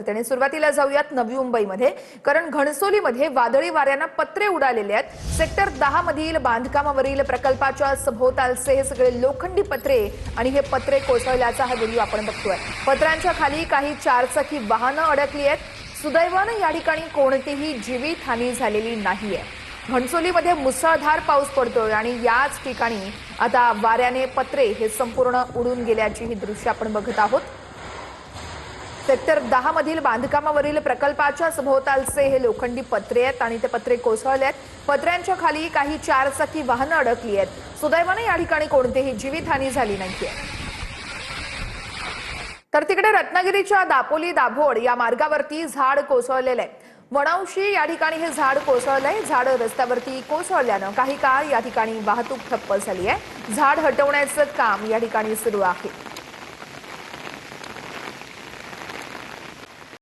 आणि सुरुवातीला जाऊयात नवी मुंबईमध्ये, कारण घणसोलीमध्ये वादळी वाऱ्याने पत्रे उडालेले आहेत। सेक्टर 10 मधील बांधकामावरील प्रकल्पाच्या सभोवतालचे हे सगळे लोखंडी पत्रे आणि हे पत्रे कोसळल्याचा हा व्हिडिओ आपण बघतोय। पत्र्यांच्या खाली काही चारचाकी वाहनं अडकली आहेत। सुदैवाने या ठिकाणी कोणतीही जीवितहानी झालेली नाहीये। घणसोलीमध्ये मुसळधार पाऊस पडतोय आणि याच ठिकाणी आता वाऱ्याने पत्रे हे संपूर्ण उडून गेल्याची ही दृश्य आपण बघत आहोत। सेक्टर 10 मधील बांधकामावरील प्रकल्पाच्या सभोवतालचे हे लोखंडी पत्रे आहेत आणि ते पत्रे कोसळले आहेत। पत्र्यांच्या खाली काही चारचाकी वाहनं अडकली आहेत। सुदैवाने या ठिकाणी कोणतीही जीवितहानी झाली नाहीये। तर तिकडे रत्नागिरीच्या दापोली दाभोळ या मार्गावरती झाड कोसळलेले आहे। वणावशी या ठिकाणी हे झाड कोसळलंय। झाड रस्त्यावरती कोसळल्यानं काही काळ या ठिकाणी वाहतूक ठप्प झाली आहे। झाड हटवण्याचं काम या ठिकाणी सुरू आहे।